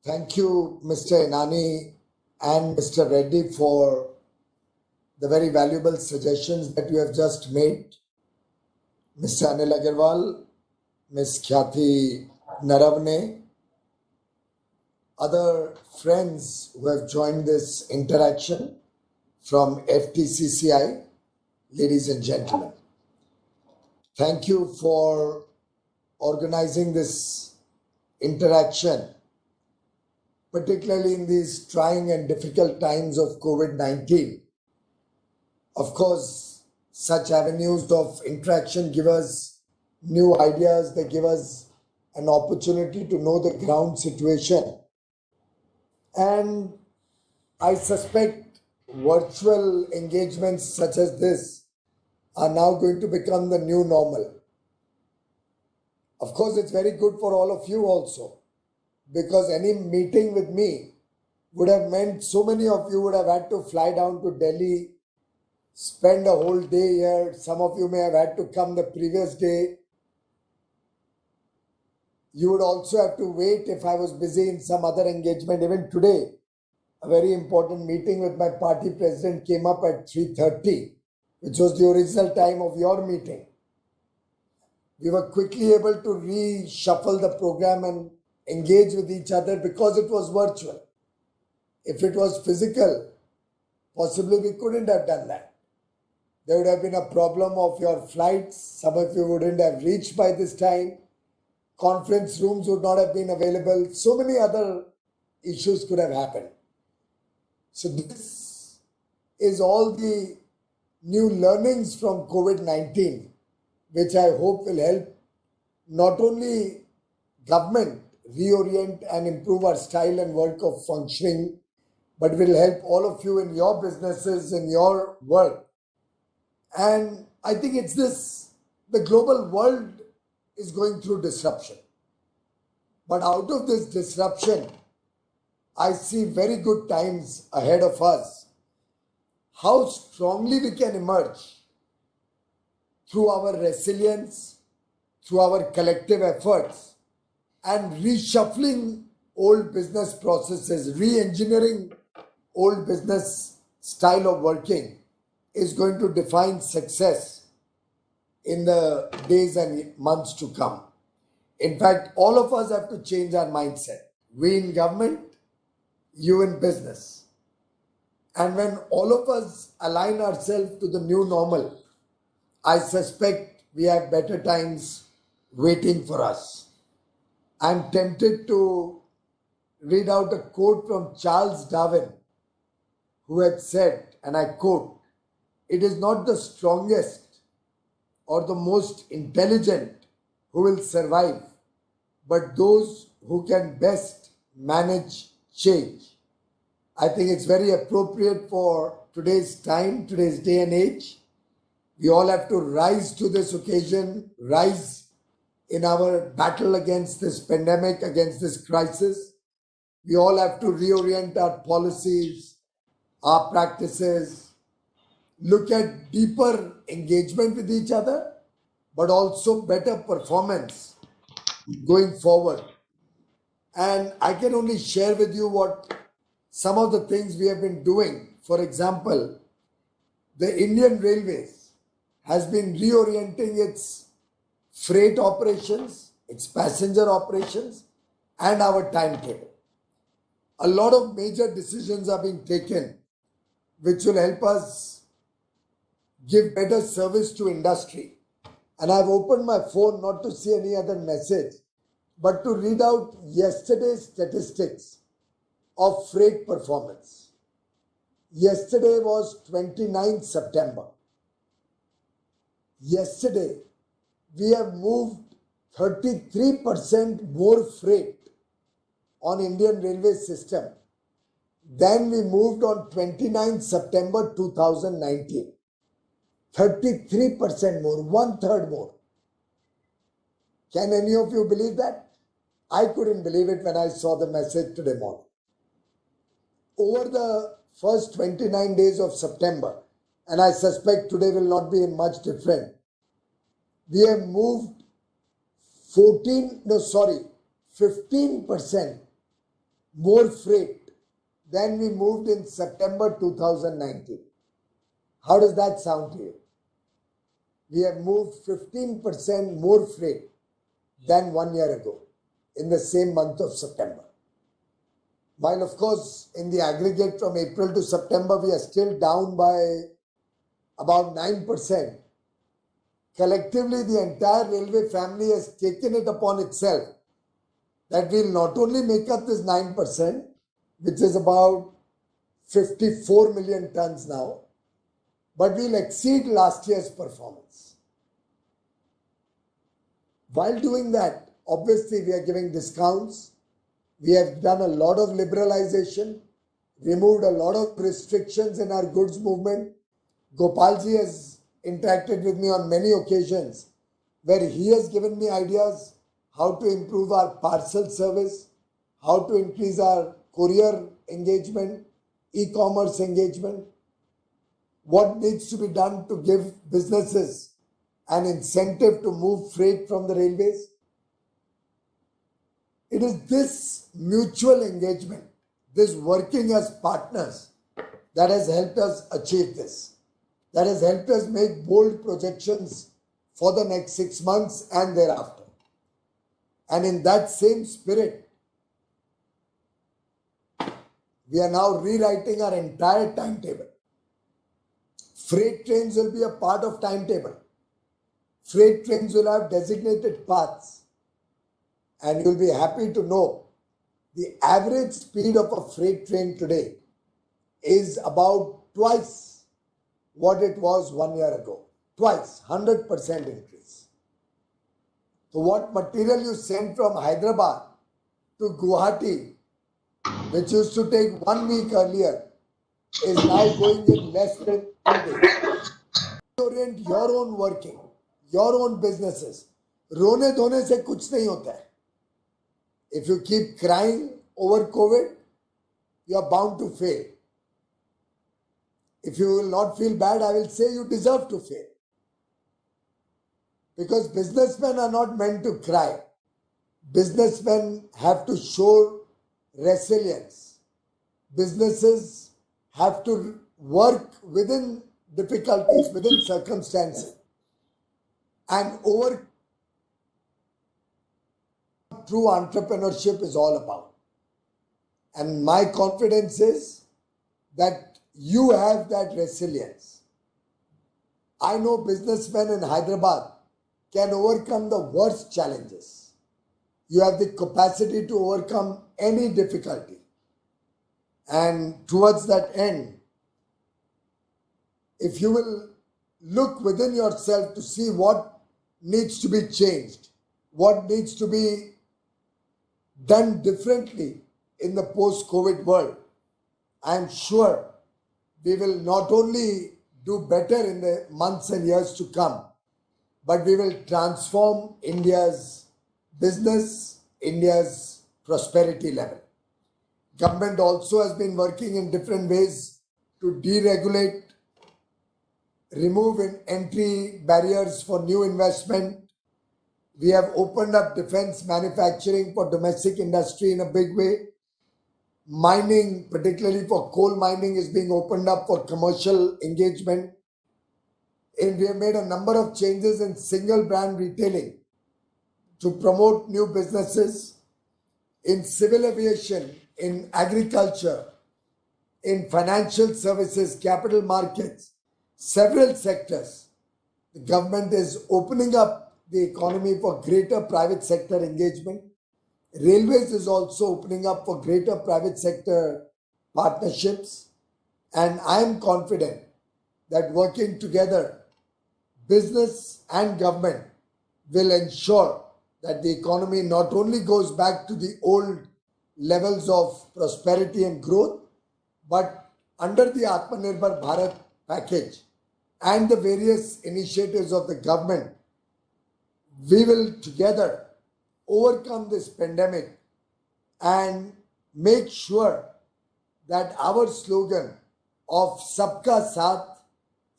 Thank you, Mr. Inani and Mr. Reddy, for the very valuable suggestions that you have just made. Mr. Anil Agarwal, Ms. Khyati Naravne, other friends who have joined this interaction from FTCCI, ladies and gentlemen. Thank you for organizing this interaction, particularly in these trying and difficult times of COVID-19. Of course, such avenues of interaction give us new ideas, they give us an opportunity to know the ground situation. And I suspect virtual engagements such as this are now going to become the new normal. Of course, it's very good for all of you also, because any meeting with me would have meant so many of you would have had to fly down to Delhi, spend a whole day here. Some of you may have had to come the previous day. You would also have to wait if I was busy in some other engagement. Even today, a very important meeting with my party president came up at 3:30, which was the original time of your meeting. We were quickly able to reshuffle the program and engage with each other because it was virtual. If it was physical, possibly we couldn't have done that. There would have been a problem of your flights. Some of you wouldn't have reached by this time. Conference rooms would not have been available. So many other issues could have happened. So this is all the new learnings from COVID-19, which I hope will help not only government reorient and improve our style and work of functioning, but will help all of you in your businesses, in your work. And I think it's this, the global world is going through disruption. But out of this disruption, I see very good times ahead of us. How strongly we can emerge through our resilience, through our collective efforts, and reshuffling old business processes, re-engineering old business style of working is going to define success in the days and months to come. In fact, all of us have to change our mindset. We in government, you in business. And when all of us align ourselves to the new normal, I suspect we have better times waiting for us. I'm tempted to read out a quote from Charles Darwin, who had said, and I quote, "It is not the strongest or the most intelligent who will survive, but those who can best manage change." I think it's very appropriate for today's time, today's day and age. We all have to rise to this occasion, rise in our battle against this pandemic, against this crisis. We all have to reorient our policies, our practices, look at deeper engagement with each other, but also better performance going forward. And I can only share with you what some of the things we have been doing. For example, the Indian Railways has been reorienting its freight operations, its passenger operations, and our timetable. A lot of major decisions are being taken, which will help us give better service to industry. And I've opened my phone not to see any other message, but to read out yesterday's statistics of freight performance. Yesterday was 29th September. Yesterday, we have moved 33% more freight on Indian Railway system than we moved on 29th September 2019. 33% more, 1/3 more. Can any of you believe that? I couldn't believe it when I saw the message today morning. Over the first 29 days of September, and I suspect today will not be much different, we have moved 15% more freight than we moved in September 2019. How does that sound to you? We have moved 15% more freight than 1 year ago in the same month of September. While, of course, in the aggregate from April to September, we are still down by about 9%. Collectively, the entire railway family has taken it upon itself that we'll not only make up this 9%, which is about 54 million tons now, but we'll exceed last year's performance. While doing that, obviously we are giving discounts. We have done a lot of liberalization, removed a lot of restrictions in our goods movement. Gopalji has interacted with me on many occasions where he has given me ideas how to improve our parcel service, how to increase our courier engagement, e-commerce engagement, what needs to be done to give businesses an incentive to move freight from the railways. It is this mutual engagement, this working as partners, that has helped us achieve this, that has helped us make bold projections for the next 6 months and thereafter. And in that same spirit, we are now rewriting our entire timetable. Freight trains will be a part of timetable. Freight trains will have designated paths. And you'll be happy to know the average speed of a freight train today is about twice what it was 1 year ago. Twice, 100% increase. So what material you send from Hyderabad to Guwahati, which used to take 1 week earlier, is now going in less than 2 days. Orient your own working, your own businesses. रोने धोने से कुछ नहीं होता है. If you keep crying over COVID, you are bound to fail. If you will not feel bad, I will say you deserve to fail. Because businessmen are not meant to cry. Businessmen have to show resilience. Businesses have to work within difficulties, within circumstances, and over true entrepreneurship is all about. And my confidence is that you have that resilience. I know businessmen in Hyderabad can overcome the worst challenges. You have the capacity to overcome any difficulty. And towards that end, if you will look within yourself to see what needs to be changed, what needs to be done differently in the post-COVID world, I am sure we will not only do better in the months and years to come, but we will transform India's business, India's prosperity level. Government also has been working in different ways to deregulate, remove entry barriers for new investment. We have opened up defense manufacturing for domestic industry in a big way. Mining, particularly for coal mining, is being opened up for commercial engagement. And we have made a number of changes in single brand retailing to promote new businesses in civil aviation, in agriculture, in financial services, capital markets, several sectors. The government is opening up the economy for greater private sector engagement. Railways is also opening up for greater private sector partnerships. And I am confident that working together, business and government will ensure that the economy not only goes back to the old levels of prosperity and growth, but under the Atmanirbhar Bharat package and the various initiatives of the government, we will together overcome this pandemic and make sure that our slogan of Sabka Saath,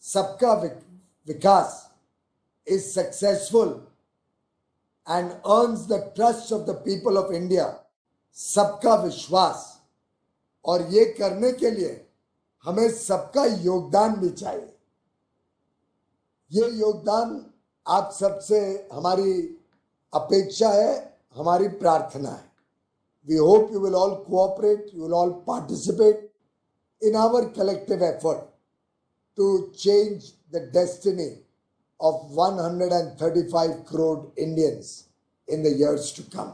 Sabka Vikas is successful and earns the trust of the people of India सबका विश्वास, और ये करने के लिए हमें सबका योगदान भी चाहिए। ये योगदान आप सबसे हमारी अपेक्षा है, हमारी प्रार्थना है। We hope you will all cooperate, you will all participate in our collective effort to change the destiny of 135 crore Indians in the years to come.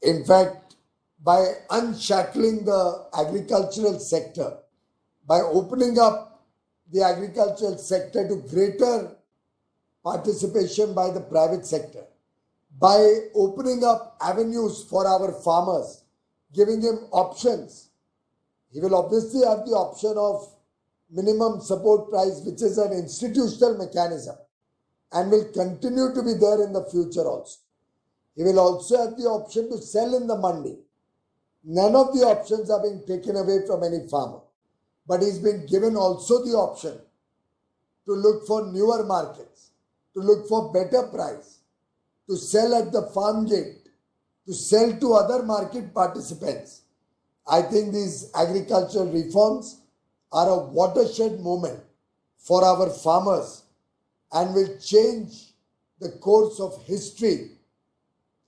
In fact, by unshackling the agricultural sector, by opening up the agricultural sector to greater participation by the private sector, by opening up avenues for our farmers, giving him options, he will obviously have the option of minimum support price, which is an institutional mechanism and will continue to be there in the future also. He will also have the option to sell in the mandi. None of the options are being taken away from any farmer, but he's been given also the option to look for newer markets, to look for better price, to sell at the farm gate, to sell to other market participants. I think these agricultural reforms are a watershed moment for our farmers and will change the course of history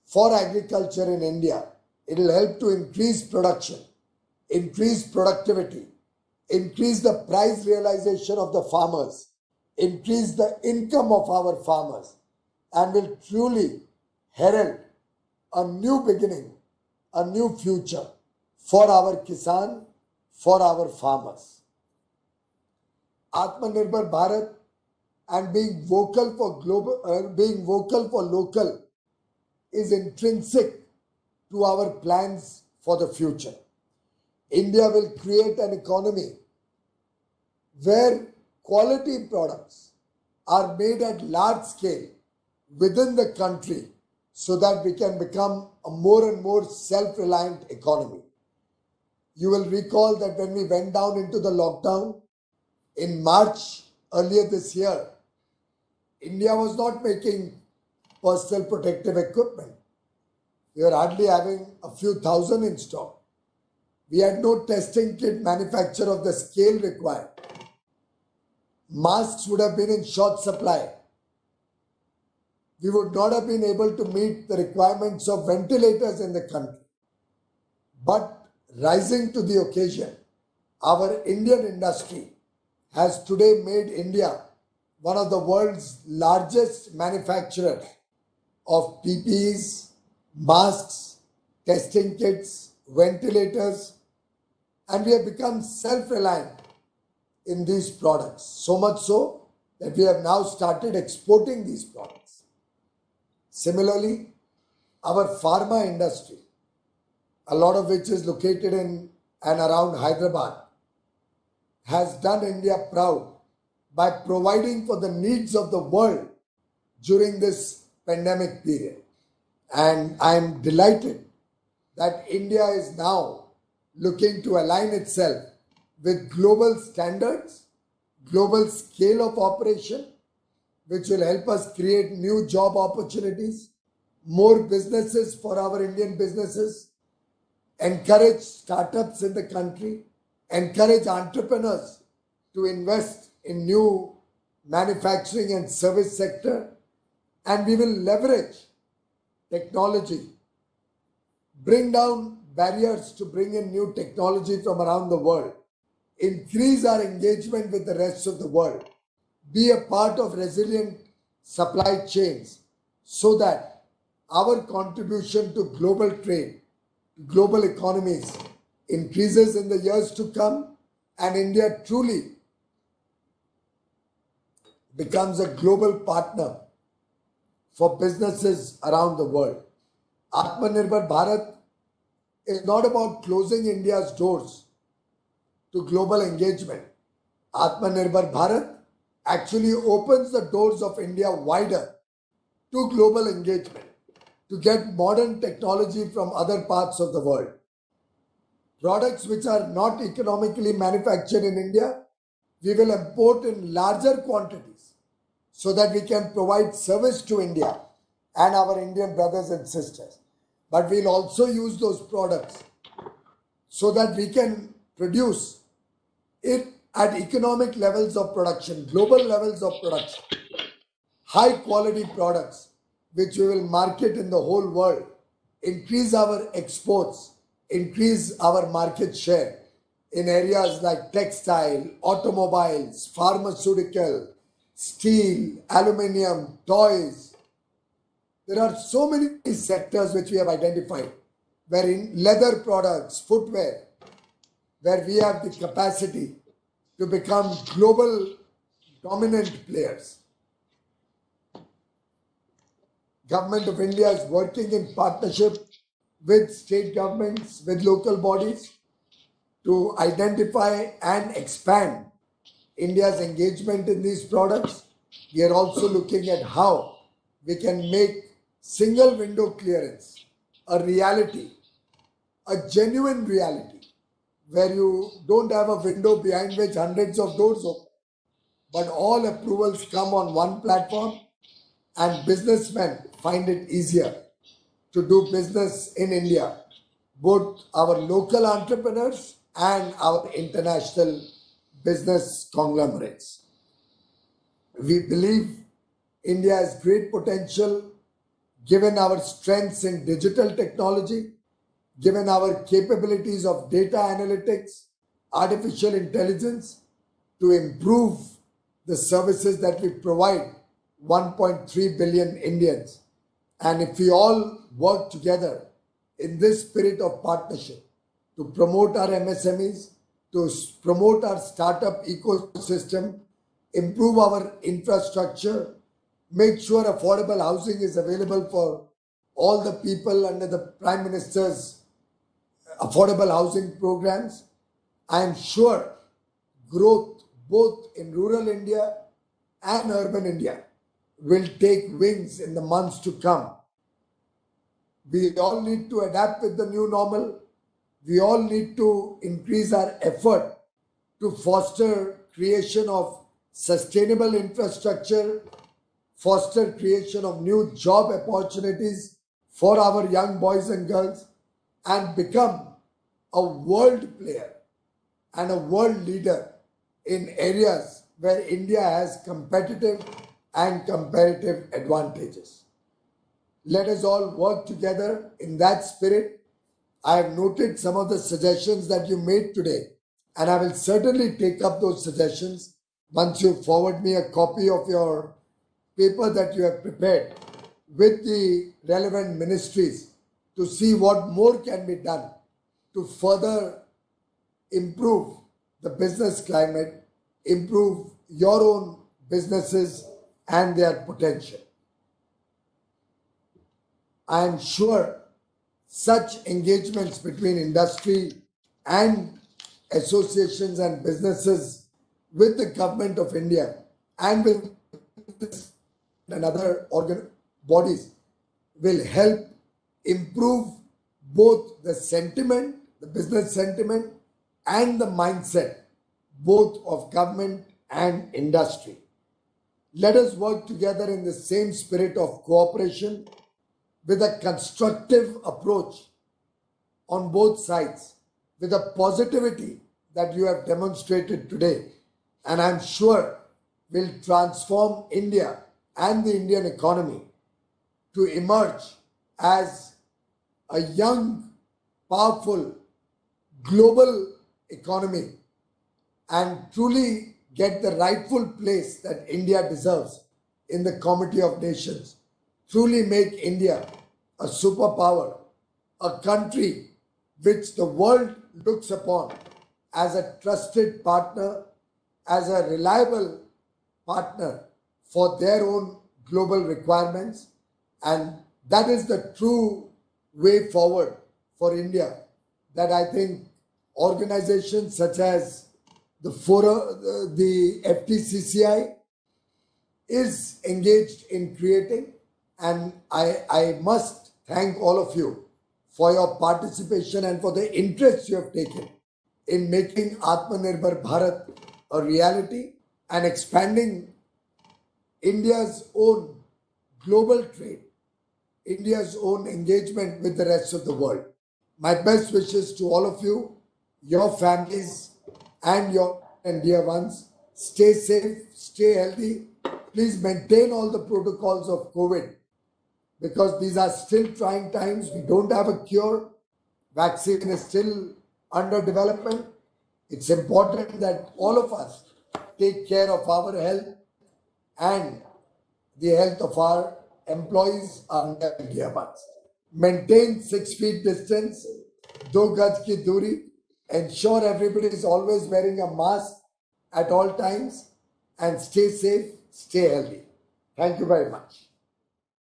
for agriculture in India. It will help to increase production, increase productivity, increase the price realization of the farmers, increase the income of our farmers, and will truly herald a new beginning, a new future for our Kisan, for our farmers. Atmanirbhar Bharat and being vocal for global, being vocal for local is intrinsic to our plans for the future. India will create an economy where quality products are made at large scale within the country so that we can become a more and more self-reliant economy. You will recall that when we went down into the lockdown in March earlier this year, India was not making personal protective equipment. We were hardly having a few thousand in stock. We had no testing kit manufacture of the scale required. Masks would have been in short supply. We would not have been able to meet the requirements of ventilators in the country. But rising to the occasion, our Indian industry has today made India one of the world's largest manufacturers of PPEs, masks, testing kits, ventilators, and we have become self-reliant in these products. So much so that we have now started exporting these products. Similarly, our pharma industry, a lot of which is located in and around Hyderabad, has done India proud by providing for the needs of the world during this pandemic period. And I am delighted that India is now looking to align itself with global standards, global scale of operation, which will help us create new job opportunities, more businesses for our Indian businesses, encourage startups in the country, encourage entrepreneurs to invest in new manufacturing and service sector, and we will leverage technology, bring down barriers to bring in new technology from around the world, increase our engagement with the rest of the world, be a part of resilient supply chains so that our contribution to global trade, global economies increases in the years to come, and India truly becomes a global partner for businesses around the world. Atmanirbhar Bharat is not about closing India's doors to global engagement. Atmanirbhar Bharat actually opens the doors of India wider to global engagement, to get modern technology from other parts of the world. Products which are not economically manufactured in India, we will import in larger quantities so that we can provide service to India and our Indian brothers and sisters. but we'll also use those products so that we can produce it at economic levels of production, global levels of production, high quality products which we will market in the whole world, increase our exports, increase our market share in areas like textile, automobiles, pharmaceutical, steel, aluminium, toys. There are so many sectors which we have identified, where in leather products, footwear, where we have the capacity to become global dominant players. Government of India is working in partnership with state governments, with local bodies to identify and expand India's engagement in these products. We are also looking at how we can make single window clearance a reality, a genuine reality, where you don't have a window behind which hundreds of doors open, but all approvals come on one platform and businessmen find it easier to do business in India, both our local entrepreneurs and our international business conglomerates. We believe India has great potential given our strengths in digital technology, given our capabilities of data analytics, artificial intelligence, to improve the services that we provide 1.3 billion Indians. And if we all work together in this spirit of partnership to promote our MSMEs, to promote our startup ecosystem, improve our infrastructure, make sure affordable housing is available for all the people under the Prime Minister's affordable housing programs, I am sure growth both in rural India and urban India will take wings in the months to come. We all need to adapt with the new normal. We all need to increase our effort to foster creation of sustainable infrastructure, foster creation of new job opportunities for our young boys and girls, and become a world player and a world leader in areas where India has competitive and comparative advantages. Let us all work together in that spirit. I have noted some of the suggestions that you made today, and I will certainly take up those suggestions once you forward me a copy of your paper that you have prepared with the relevant ministries to see what more can be done to further improve the business climate, improve your own businesses and their potential. I am sure such engagements between industry and associations and businesses with the government of India and with and other bodies will help improve both the sentiment, the business sentiment, and the mindset both of government and industry. Let us work together in the same spirit of cooperation with a constructive approach on both sides, with a positivity that you have demonstrated today, and I'm sure will transform India and the Indian economy to emerge as a young, powerful, global economy and truly get the rightful place that India deserves in the Comity of Nations. Truly make India a superpower, a country which the world looks upon as a trusted partner, as a reliable partner for their own global requirements. And that is the true way forward for India that I think organizations such as the FTCCI is engaged in creating. And I must thank all of you for your participation and for the interest you have taken in making Atmanirbhar Bharat a reality and expanding India's own global trade India's own engagement with the rest of the world. My best wishes to all of you, your families, and your dear ones. Stay safe, stay healthy. Please maintain all the protocols of COVID because these are still trying times. We don't have a cure. Vaccine is still under development. It's important that all of us take care of our health and the health of our employees and dear ones. Maintain 6 feet distance, 2 gaj ki duri. Ensure everybody is always wearing a mask at all times and stay safe, stay healthy. Thank you very much.